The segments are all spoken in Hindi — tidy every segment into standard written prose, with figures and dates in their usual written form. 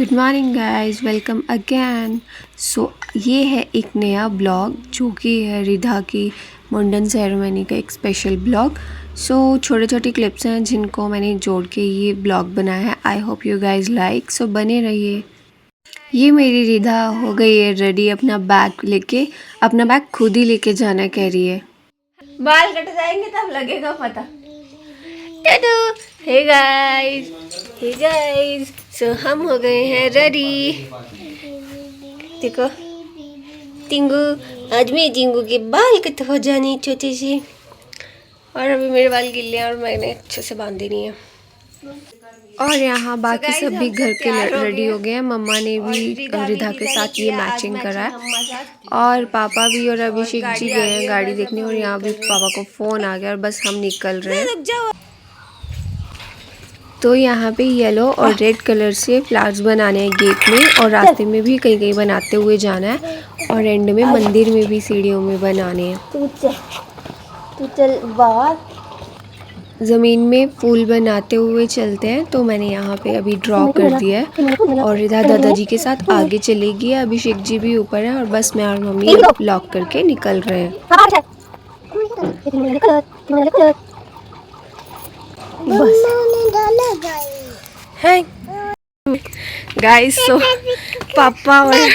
Good morning guys, welcome again. ये है एक नया ब्लॉग जो कि है रिधा की मुंडन सेरेमनी का एक स्पेशल ब्लॉग। छोटे छोटे क्लिप्स हैं जिनको मैंने जोड़ के ये ब्लॉग बनाया है। I hope you guys like, so बने रहिए। ये मेरी रिधा हो गई है रेडी अपना बैग लेके। अपना बैग खुद ही लेके जाना कह रही है। बाल कट जाएंगे तब लगेगा पता। हे गाइस, सो हम हो गए हैं रेडी। देखो टिंगू, आज मेरे टिंगू के बाल कट हो जाने छोटे से, और अभी मेरे बाल गिले हैं और मैंने अच्छे से बांधे नहीं है। और यहाँ बाकी सब भी घर के रेडी हो गए हैं। मम्मा ने भी रिधा के साथ ये मैचिंग करा है, और पापा भी और अभिषेक जी गए हैं गाड़ी देखने। और यहाँ भी पापा को फ़ोन आ गया और बस हम निकल रहे हैं। तो यहाँ पे येलो और रेड कलर से फ्लावर्स बनाने हैं गेट में, और रास्ते में भी कहीं कहीं बनाते हुए जाना है, और एंड में मंदिर में भी सीढ़ियों में बनाने हैं। तू चल बाहर। ज़मीन में फूल बनाते हुए चलते हैं। तो मैंने यहाँ पे अभी ड्रॉ कर दिया है, और रिधा दादाजी के साथ आगे चलेगी। अभिषेक जी भी ऊपर है, और बस मैं और मम्मी लॉक करके निकल रहे हैं। गाइस, सो पापा और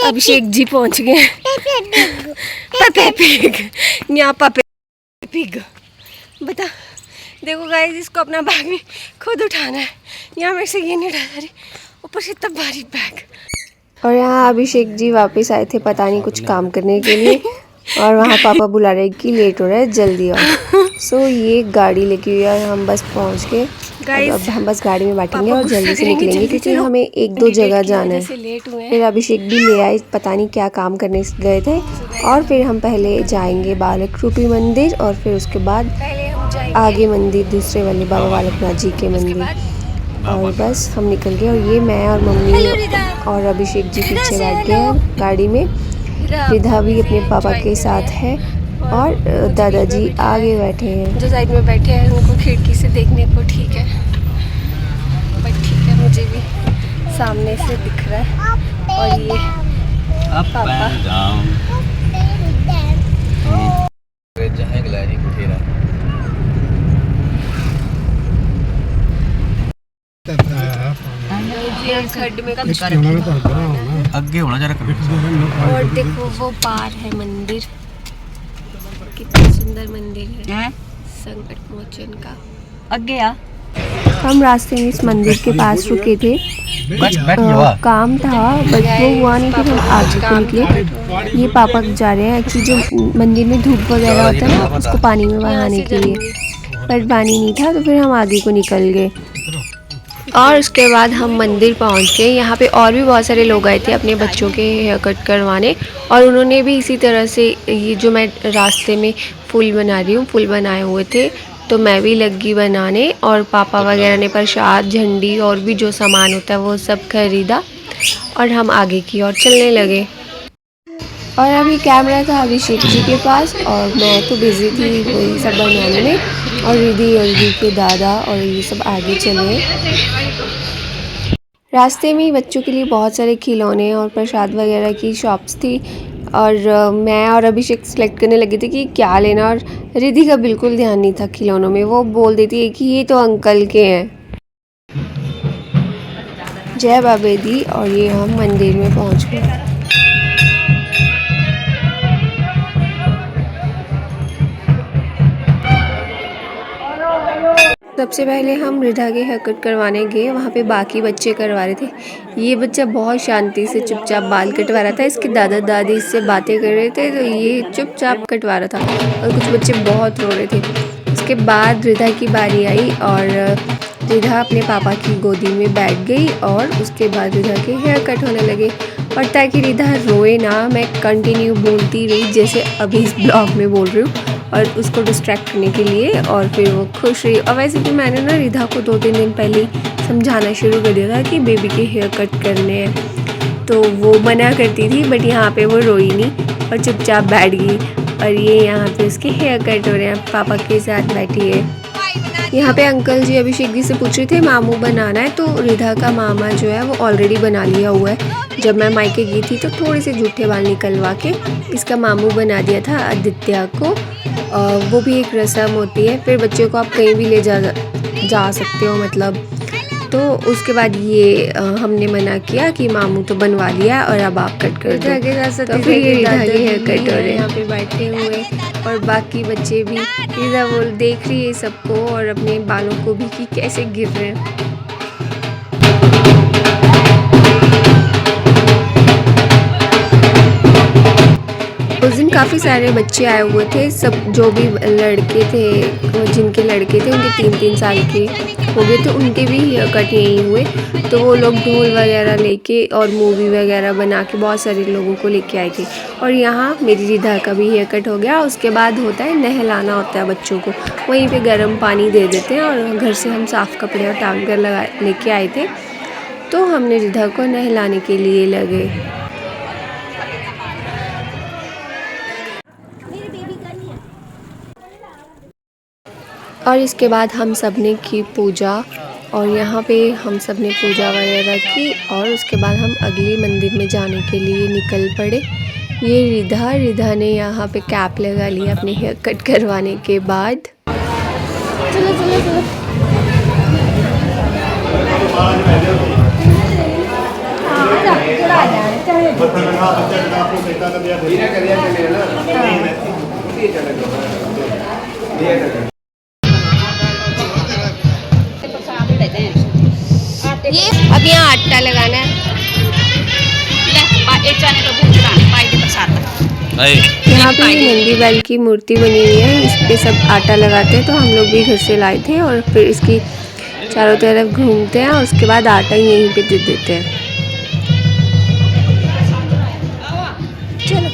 अभिषेक जी पहुंच गए। पपे पिग, यहाँ पपे पिग। बता, देखो गाइस, इसको अपना बैग भी खुद उठाना है। यहाँ मेरे से ये नहीं उठा रही, ऊपर से इतना भारी बैग। और यहाँ अभिषेक जी वापस आए थे पता नहीं कुछ काम करने के लिए, और वहाँ पापा बुला रहे कि लेट हो रहा है, जल्दी आओ। ये गाड़ी लेके हुई है, हम बस पहुँच गए। अब हम बस गाड़ी में बैठेंगे और जल्दी से निकलेंगे, क्योंकि हमें एक दो जगह जाना है। फिर अभिषेक भी ले आए, पता नहीं क्या काम करने गए थे। और फिर हम पहले जाएंगे बालक रूपी मंदिर, और फिर उसके बाद आगे मंदिर दूसरे वाले बाबा बालकनाथ जी के मंदिर। और बस हम निकल गए, और ये मैं और मम्मी और अभिषेक जी पीछे बैठ गए हैं गाड़ी में। रिधा भी अपने पापा के साथ है, और दादाजी आगे बैठे हैं। जो साइड में बैठे हैं उनको खिड़की से देखने को ठीक है, बट ठीक है, मुझे भी सामने से दिख रहा है। और ये पापा खड्ड में आगे होना जरा। और देखो वो पार है मंदिर, कितना सुंदर मंदिर है संकट मोचन का। आगे आ। हम रास्ते में इस मंदिर के पास रुके थे, काम था बट वो हुआ नहीं, फिर हम आगे को निकले। ये पापा जा रहे हैं एक्चुअली, जो मंदिर में धूप वगैरह होता है ना, उसको पानी में बहाने के लिए, पर पानी नहीं था, तो फिर हम आगे को निकल गए। और उसके बाद हम मंदिर पहुंच गए। यहाँ पे और भी बहुत सारे लोग आए थे अपने बच्चों के हेयर कट करवाने, और उन्होंने भी इसी तरह से ये जो मैं रास्ते में फूल बना रही हूँ, फूल बनाए हुए थे, तो मैं भी लगी बनाने। और पापा वगैरह ने प्रसाद, झंडी और भी जो सामान होता है वो सब खरीदा, और हम आगे की ओर चलने लगे। और अभी कैमरा था अभिषेक जी के पास, और मैं तो बिज़ी थी वही सब बनाने में, और रिधि और रिधि के दादा और ये सब आगे चले। रास्ते में ही बच्चों के लिए बहुत सारे खिलौने और प्रसाद वगैरह की शॉप्स थी, और मैं और अभिषेक सेलेक्ट करने लगे थे कि क्या लेना, और रिधि का बिल्कुल ध्यान नहीं था खिलौनों में। वो बोल देती है कि ये तो अंकल के हैं। जय बाबे दी, और ये हम मंदिर में पहुंच गए। सबसे पहले हम रिधा के हेयर कट करवाने गए। वहाँ पे बाकी बच्चे करवा रहे थे। ये बच्चा बहुत शांति से चुपचाप बाल कटवा रहा था। इसके दादा दादी इससे बातें कर रहे थे, तो ये चुपचाप कटवा रहा था, और कुछ बच्चे बहुत रो रहे थे। उसके बाद रिधा की बारी आई, और रिधा अपने पापा की गोदी में बैठ गई, और उसके बाद रिधा के हेयर कट होने लगे। और ताकि रिधा रोए ना, मैं कंटिन्यू बोलती रही जैसे अभी इस ब्लॉग में बोल रही हूँ, और उसको डिस्ट्रैक्ट करने के लिए। और फिर वो खुश रही। और वैसे भी मैंने ना रिधा को 2-3 दिन पहले ही समझाना शुरू कर दिया था कि बेबी के हेयर कट करने हैं, तो वो मना करती थी, बट यहाँ पे वो रोई नहीं और चुपचाप बैठ गई। और ये यहाँ पे उसके हेयर कट हो रहे हैं, पापा के साथ बैठी है। यहाँ पे अंकल जी अभिषेक जी से पूछ रहे थे मामू बनाना है, तो रिधा का मामा जो है वो ऑलरेडी बना लिया हुआ है। जब मैं मायके गई थी तो थोड़े से जूठे बाल निकलवा के इसका मामू बना दिया था आदित्य को। वो भी एक रस्म होती है, फिर बच्चे को आप कहीं भी ले जा सकते हो मतलब। तो उसके बाद ये हमने मना किया कि मामू तो बनवा लिया और अब आप कट कर दो। तो फिर ये रिधा के हेयर कट हो रहे हैं यहाँ पे बैठे हुए, और बाकी बच्चे भी। रिधा वो देख रही है सबको और अपने बालों को भी कि कैसे गिर रहे हैं। उस दिन काफ़ी सारे बच्चे आए हुए थे, सब जो भी लड़के थे, जिनके लड़के थे उनके 3-3 साल के हो गए थे, उनके भी हेयर कट यहीं हुए। तो वो लोग ढोल वगैरह लेके और मूवी वगैरह बना के बहुत सारे लोगों को लेके आए थे। और यहाँ मेरी रिधा का भी हेयर कट हो गया। उसके बाद होता है नहलाना होता है बच्चों को, वहीं पे गर्म पानी दे देते हैं, और घर से हम साफ़ कपड़े और टांग कर लेके आए थे, तो हमने रिधा को नहलाने के लिए लगे। और इसके बाद हम सब ने की पूजा, और यहाँ पे हम सब ने पूजा वगैरह की, और उसके बाद हम अगले मंदिर में जाने के लिए निकल पड़े। ये रिधा ने यहाँ पे कैप लगा लिया अपने हेयर कट करवाने के बाद। चलो चलो चलो। ये अब यहाँ आटा लगाना है। यहाँ पे नंदी बैल की मूर्ति बनी हुई है, इस पे सब आटा लगाते हैं। तो हम लोग भी घर से लाए थे, और फिर इसकी चारों तरफ घूमते हैं, और उसके बाद आटा यहीं पे दे देते हैं। चलो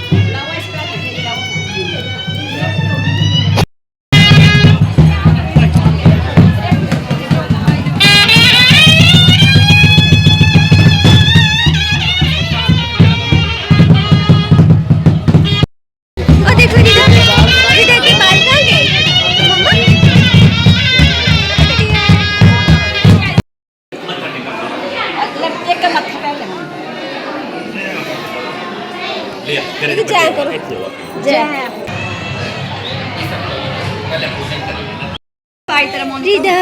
जय करो, जय। रिधा,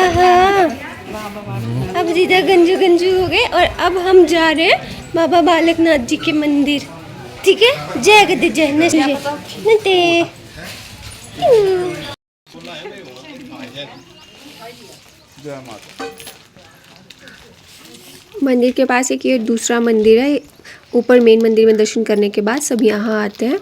अब रिधा गंजू हो गए, और अब हम जा रहे हैं बाबा बालकनाथ जी के मंदिर। ठीक है, जय गदे जय नते। मंदिर के पास एक ये दूसरा मंदिर है। ऊपर मेन मंदिर में दर्शन करने के बाद सब यहाँ आते हैं।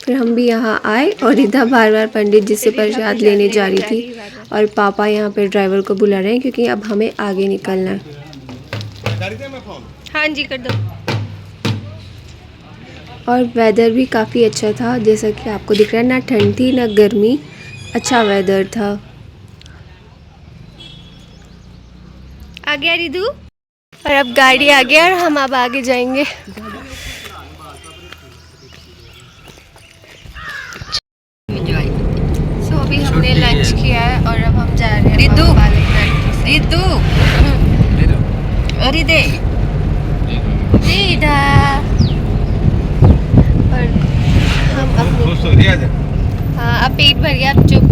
फिर हम भी यहाँ आए, और रिधा बार बार पंडित जी से प्रसाद लेने जा रही थी, और पापा यहाँ पे ड्राइवर को बुला रहे हैं क्योंकि अब हमें आगे निकलना है। हाँ जी, कर दो। और वेदर भी काफ़ी अच्छा था, जैसा कि आपको दिख रहा है, ना ठंड थी ना गर्मी, अच्छा वेदर था। आ गया रिधु, और अब गाड़ी आ गया, और हम अब आगे जाएंगे। अभी हमने लंच किया है, और अब हम जा रहे हैं रिधु। और हम अपने, हाँ अब पेट भर गया, अब चुप,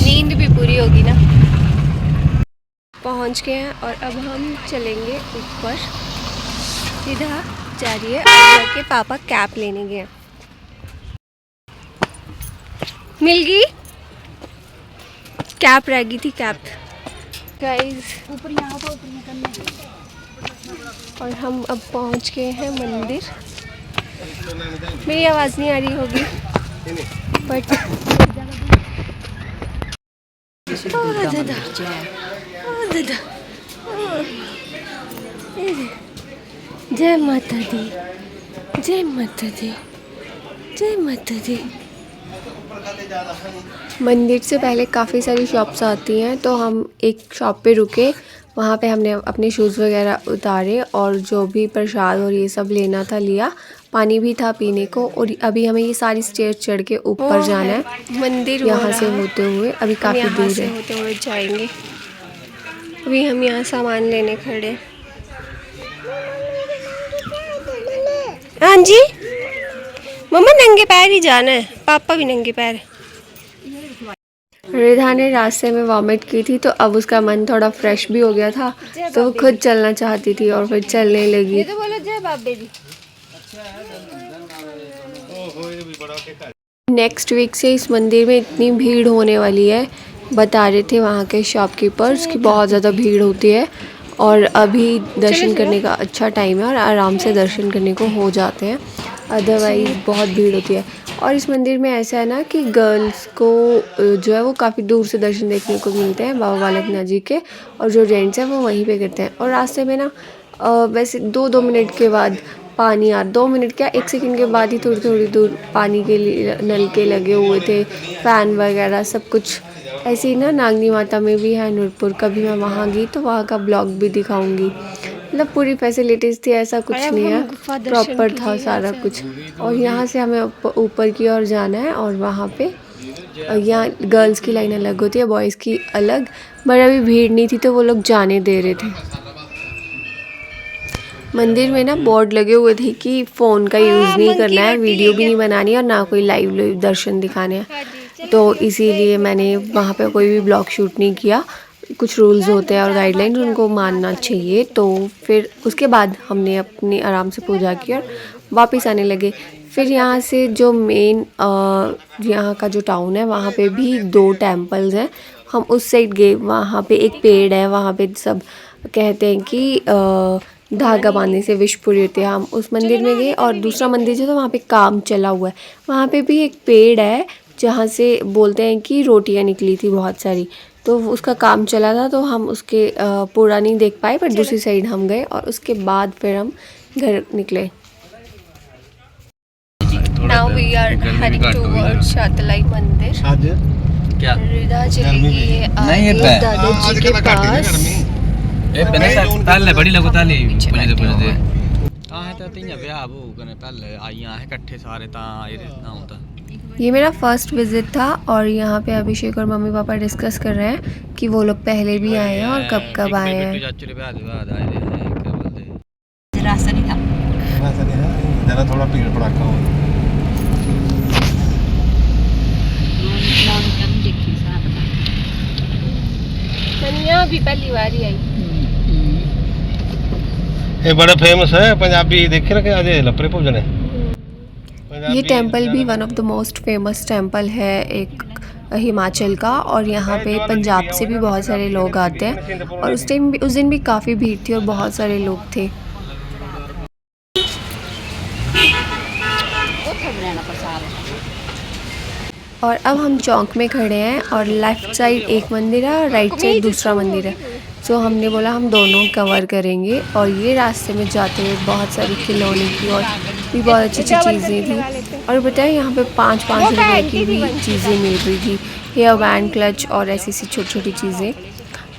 नींद भी पूरी होगी ना। पहुंच गए हैं, और अब हम चलेंगे ऊपर। रिधा जा रही है, और जाके पापा कैप लेने गए। मिल गई कैप, रह गई थी कैप गाइस। और हम अब पहुंच गए हैं मंदिर। मेरी आवाज़ नहीं आ रही होगी, बट जय माता दी, जय माता दी, जय माता दी। मंदिर से पहले काफ़ी सारी शॉप्स आती हैं, तो हम एक शॉप पे रुके, वहाँ पे हमने अपने शूज़ वगैरह उतारे, और जो भी प्रसाद और ये सब लेना था लिया। पानी भी था पीने को, और अभी हमें ये सारी स्टेयर चढ़ के ऊपर जाना है मंदिर। यहाँ से होते हुए अभी काफ़ी दूर है, होते हुए जाएंगे। अभी हम यहाँ सामान लेने खड़े। हाँ जी मम्मा, नंगे पैर ही जाना है, पापा भी नंगे पैर। रिधा ने रास्ते में वॉमिट की थी, तो अब उसका मन थोड़ा फ्रेश भी हो गया था, तो वो खुद चलना चाहती थी और फिर चलने लगी। ये तो बोलो जय बाबे जी। नेक्स्ट वीक से इस मंदिर में इतनी भीड़ होने वाली है, बता रहे थे वहाँ के शॉपकीपर्स कि बहुत ज़्यादा भीड़ होती है, और अभी दर्शन करने का अच्छा टाइम है और आराम से दर्शन करने को हो जाते हैं, अदरवाइज़ बहुत भीड़ होती है। और इस मंदिर में ऐसा है ना कि गर्ल्स को जो है वो काफ़ी दूर से दर्शन देखने को मिलते हैं बाबा बालकनाथ जी के, और जो जेंट्स हैं वो वहीं पे करते हैं। और रास्ते में ना वैसे 2-2 मिनट के बाद पानी 2 मिनट क्या 1 सेकंड के बाद ही थोड़ी थोड़ी दूर पानी के लिए नल के लगे हुए थे, फ़ैन वगैरह सब कुछ। ऐसे ही ना नागनी माता में भी है नूरपुर, कभी मैं वहाँ गई तो वहाँ का ब्लॉग भी दिखाऊंगी। मतलब पूरी फैसिलिटीज़ थी, ऐसा कुछ नहीं है, प्रॉपर था सारा कुछ। और यहाँ से हमें ऊपर की ओर जाना है, और वहाँ पे यहाँ गर्ल्स की लाइन अलग होती है, बॉयज़ की अलग। बट अभी भीड़ नहीं थी तो वो लोग जाने दे रहे थे। मंदिर में ना बोर्ड लगे हुए थे कि फ़ोन का यूज़ नहीं करना है, वीडियो भी नहीं बनानी और ना कोई लाइव दर्शन दिखाने हैं, तो इसीलिए मैंने वहाँ पे कोई भी ब्लॉग शूट नहीं किया। कुछ रूल्स होते हैं और गाइडलाइन, उनको मानना चाहिए। तो फिर उसके बाद हमने अपनी आराम से पूजा की और वापस आने लगे। फिर यहाँ से जो मेन यहाँ का जो टाउन है वहाँ पे भी 2 टेम्पल्स हैं, हम उस साइड गए। वहाँ पे एक पेड़ है, वहाँ पे सब कहते हैं कि धागा बांधने से विश पूरी होती है। हम उस मंदिर में गए, और दूसरा मंदिर जो था वहाँ पे काम चला हुआ है, वहाँ पे भी एक पेड़ है जहाँ से बोलते हैं कि रोटियाँ निकली थी बहुत सारी, तो उसका काम चला था, तो हम उसके पूरा नहीं देख पाए, पर दूसरी साइड हम गए और उसके बाद फिर हम घर निकले। Now we are heading towards शातलाई मंदिर। आज क्या रिधा चलेगी दादाजी के पास। पहले बड़ी लगो ताले पुजदे आए ता तियां ब्याह हो कने पहले आईयां है इकट्ठे सारे ता ना होता। ये मेरा फर्स्ट विजिट था, और यहाँ पे अभिषेक और मम्मी पापा डिस्कस कर रहे हैं कि वो लोग पहले भी आए हैं और कब कब आए हैं। रास्ता नहीं है, ज़रा थोड़ा भीड़ भड़ाका हो। कन्या भी पहली बार ही आई। ये बड़ा फेमस है पंजाबी, देखे ना कि अजय लपरे भोजन है। ये टेंपल भी one of the most famous temple है एक हिमाचल का, और यहाँ पे पंजाब से भी बहुत सारे लोग आते हैं, और उस दिन भी काफ़ी भीड़ थी और बहुत सारे लोग थे। और अब हम चौक में खड़े हैं, और लेफ़्ट साइड एक मंदिर है और राइट साइड दूसरा मंदिर है, तो हमने बोला हम दोनों कवर करेंगे। और ये रास्ते में जाते हुए बहुत सारी खिलौने की और भी बहुत अच्छी अच्छी चीज़ें थी, और बताए यहाँ पे 5-5 रुपए की भी चीज़ें मिल रही थी, हेयर बैंड, क्लच और ऐसी सी छोटी छोटी चीज़ें।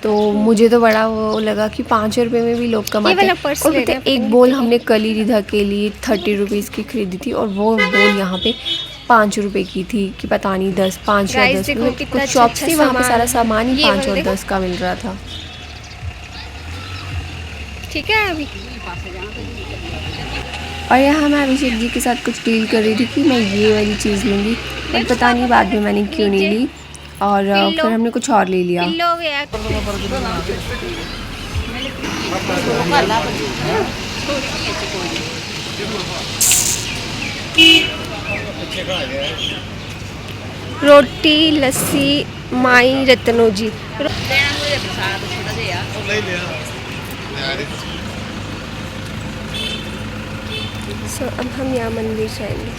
तो मुझे तो बड़ा वो लगा कि 5 रुपये में भी लोग कमाते हैं। और पता है एक बॉल हमने कल ही रिधा के लिए 30 रुपीज़ की खरीदी थी, और वो बॉल यहाँ पे 5 रुपए की थी कि पता नहीं 10, 5 या 10, कुछ शॉप्स थी वहाँ पे सारा सामान ही 5 और 10 का मिल रहा था। ठीक है अभी। और यहाँ मैं अभिषेक जी के साथ कुछ डील कर रही थी कि मैं ये वाली चीज़ लूँगी, पर पता नहीं बाद में मैंने क्यों नहीं ली, और फिर हमने कुछ और ले लिया। रोटी लस्सी माई रतनो जी। अब हम यहाँ मंदिर जाएंगे।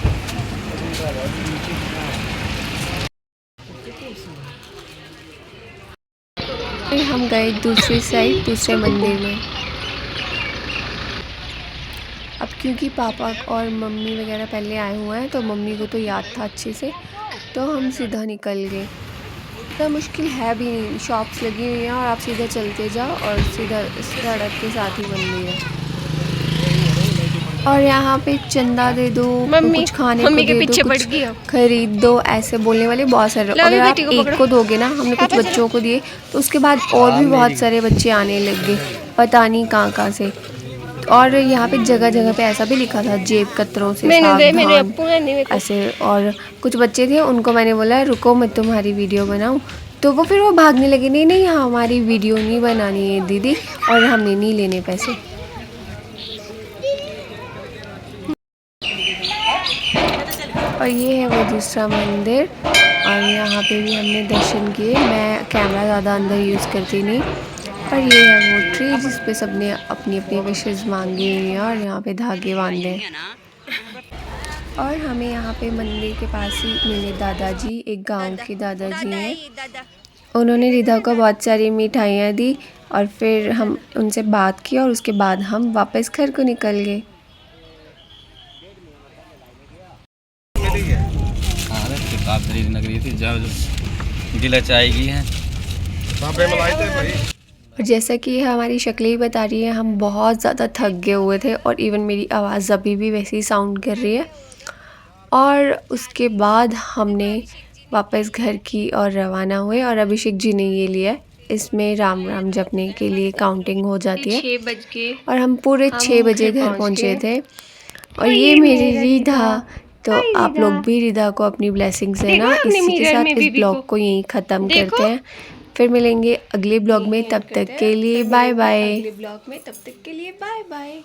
फिर हम गए दूसरी साइड दूसरे मंदिर में। अब क्योंकि पापा और मम्मी वगैरह पहले आए हुए हैं, तो मम्मी को तो याद था अच्छे से, तो हम सीधा निकल गए। इतना मुश्किल है भी नहीं, शॉप्स लगी हुई हैं और आप सीधा चलते जाओ और सीधा सड़क के साथ ही मंदिर है। और यहाँ पे चंदा दे दो, मम्मी कुछ खाने मम्मी को के दे पीछे दो, पड़ कुछ गई हो। खरीद दो, ऐसे बोलने वाले बहुत सारे। लो, अगर आप बेटी को एक पकड़ो। को दोगे ना, हमने कुछ बच्चों को दिए तो उसके बाद और भी बहुत सारे बच्चे आने लग गए, पता नहीं कहाँ से। और यहाँ पे जगह जगह पे ऐसा भी लिखा था, जेब कतरों से मैंने दे मेरे सावधान, अप्पू ने नहीं ऐसे। और कुछ बच्चे थे, उनको मैंने बोला रुको मैं तुम्हारी वीडियो बनाऊं, तो वो फिर वो भागने लगे, नहीं नहीं हमारी वीडियो नहीं बनानी है दीदी, और हमने नहीं लेने पैसे। और ये है वो दूसरा मंदिर, और यहाँ पे भी हमने दर्शन किए। मैं कैमरा ज़्यादा अंदर यूज़ करती नहीं। और ये है वो ट्री जिस पे सबने अपनी अपनी विशेज़ मांगी हुई हैं, और यहाँ पे धागे बांधे हैं। और हमें यहाँ पे मंदिर के पास ही मेरे दादाजी, एक गांव के दादाजी हैं, उन्होंने रिधा को बहुत सारी मिठाइयाँ दी, और फिर हम उनसे बात की, और उसके बाद हम वापस घर को निकल गए। काफरी नगरी थी जब जिला चाय की है। बापे मलाई थे भाई। और जैसा कि हमारी शक्लें ही बता रही है, हम बहुत ज़्यादा थक गए हुए थे, और इवन मेरी आवाज़ अभी भी वैसे ही साउंड कर रही है। और उसके बाद हमने वापस घर की और रवाना हुए, और अभिषेक जी ने ये लिया, इसमें राम राम जपने के लिए काउंटिंग हो जाती है। 6 बज के और हम पूरे 6 बजे घर पहुंचे थे। और ये मेरी रिधा, तो आप लोग भी रिधा को अपनी ब्लेसिंग से ना, इसी के साथ इस ब्लॉग को यहीं ख़त्म करते हैं। फिर मिलेंगे अगले ब्लॉग में, तब तक के लिए बाय बाय। अगले ब्लॉग में तब तक के लिए बाय बाय।